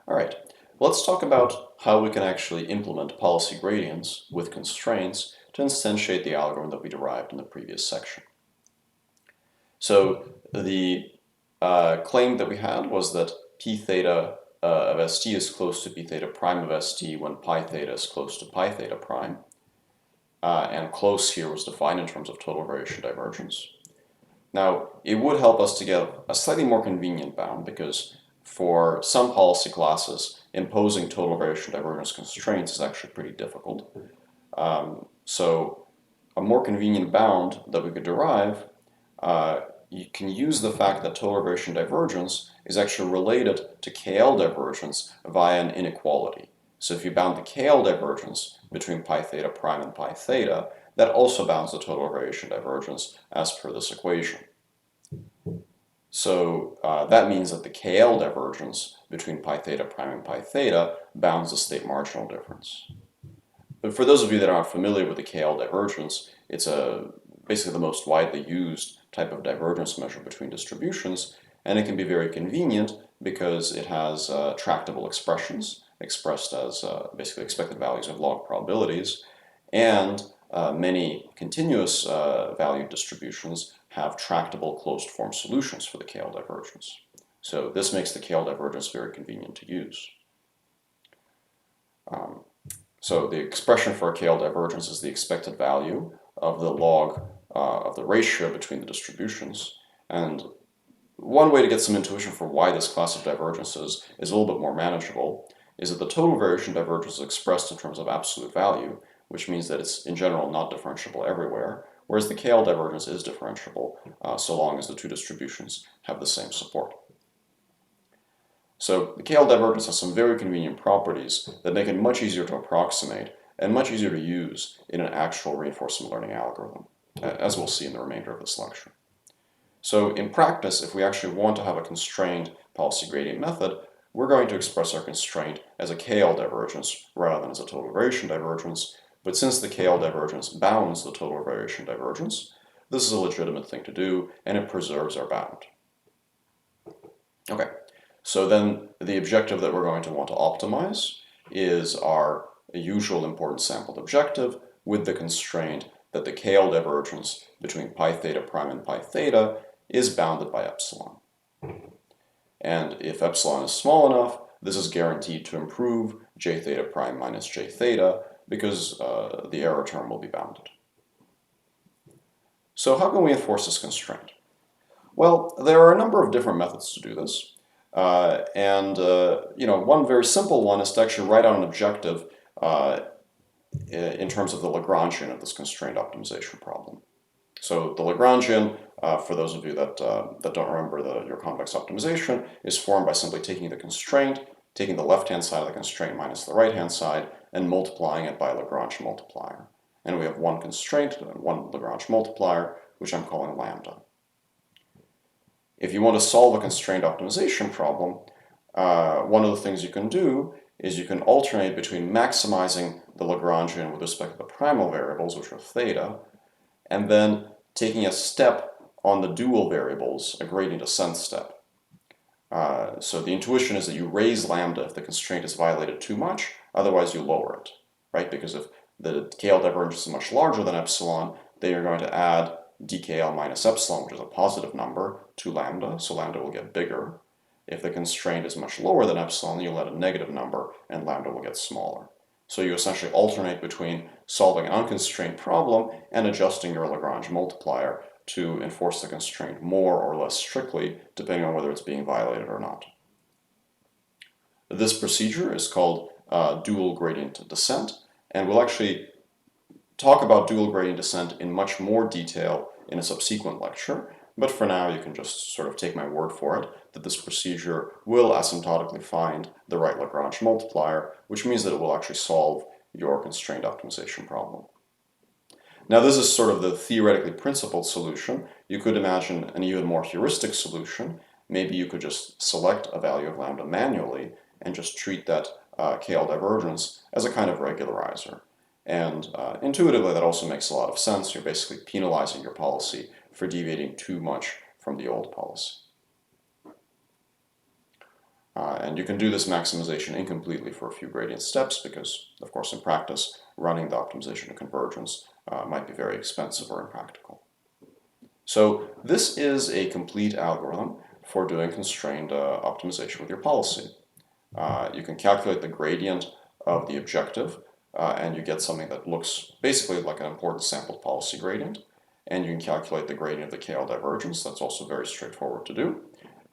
All right, let's talk about how we can actually implement policy gradients with constraints to instantiate the algorithm that we derived in the previous section. So the claim that we had was that p theta of st is close to p theta prime of st when pi theta is close to pi theta prime. And close here was defined in terms of total variation divergence. Now, it would help us to get a slightly more convenient bound because for some policy classes, imposing total variation divergence constraints is actually pretty difficult. So a more convenient bound that we could derive, you can use the fact that total variation divergence is actually related to KL divergence via an inequality. So if you bound the KL divergence between pi theta prime and pi theta, that also bounds the total variation divergence as per this equation. So that means that the KL divergence between pi theta prime and pi theta bounds the state marginal difference. But for those of you that aren't familiar with the KL divergence, it's basically the most widely used type of divergence measure between distributions, and it can be very convenient because it has tractable expressions expressed as basically expected values of log probabilities, and many continuous valued distributions have tractable closed form solutions for the KL divergence. So this makes the KL divergence very convenient to use. So the expression for a KL divergence is the expected value of the log of the ratio between the distributions. And one way to get some intuition for why this class of divergences is a little bit more manageable is that the total variation divergence is expressed in terms of absolute value, which means that it's in general not differentiable everywhere, whereas the KL divergence is differentiable so long as the two distributions have the same support. So the KL divergence has some very convenient properties that make it much easier to approximate and much easier to use in an actual reinforcement learning algorithm, as we'll see in the remainder of this lecture. So in practice, if we actually want to have a constrained policy gradient method, we're going to express our constraint as a KL divergence rather than as a total variation divergence. But since the KL divergence bounds the total variation divergence, this is a legitimate thing to do, and it preserves our bound. Okay, so then the objective that we're going to want to optimize is our usual importance sampled objective with the constraint that the KL divergence between pi theta prime and pi theta is bounded by epsilon. And if epsilon is small enough, this is guaranteed to improve j theta prime minus j theta because the error term will be bounded. So how can we enforce this constraint? Well, there are a number of different methods to do this. One very simple one is to actually write out an objective in terms of the Lagrangian of this constraint optimization problem. So the Lagrangian, for those of you that don't remember your convex optimization, is formed by simply taking the constraint, taking the left-hand side of the constraint minus the right-hand side, and multiplying it by a Lagrange multiplier. And we have one constraint and one Lagrange multiplier, which I'm calling lambda. If you want to solve a constraint optimization problem, one of the things you can do is you can alternate between maximizing the Lagrangian with respect to the primal variables, which are theta, and then taking a step on the dual variables, a gradient ascent step. So the intuition is that you raise lambda if the constraint is violated too much, otherwise you lower it, right? Because if the KL divergence is much larger than epsilon, then you're going to add dkl minus epsilon, which is a positive number, to lambda, so lambda will get bigger. If the constraint is much lower than epsilon, you'll add a negative number, and lambda will get smaller. So you essentially alternate between solving an unconstrained problem and adjusting your Lagrange multiplier to enforce the constraint more or less strictly, depending on whether it's being violated or not. This procedure is called dual gradient descent, and we'll actually talk about dual gradient descent in much more detail in a subsequent lecture, but for now you can just sort of take my word for it that this procedure will asymptotically find the right Lagrange multiplier, which means that it will actually solve your constraint optimization problem. Now this is sort of the theoretically principled solution. You could imagine an even more heuristic solution. Maybe you could just select a value of lambda manually and just treat that KL divergence as a kind of regularizer. And intuitively that also makes a lot of sense. You're basically penalizing your policy for deviating too much from the old policy. And you can do this maximization incompletely for a few gradient steps because, of course, in practice, running the optimization to convergence might be very expensive or impractical. So this is a complete algorithm for doing constrained optimization with your policy. You can calculate the gradient of the objective, and you get something that looks basically like an important sampled policy gradient. And you can calculate the gradient of the KL divergence. That's also very straightforward to do.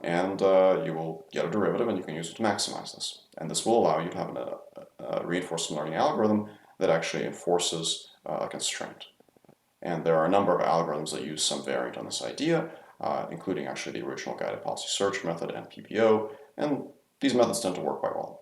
And you will get a derivative, and you can use it to maximize this. And this will allow you to have a reinforcement learning algorithm that actually enforces a constraint. And there are a number of algorithms that use some variant on this idea, including actually the original guided policy search method and PPO, and these methods tend to work quite well.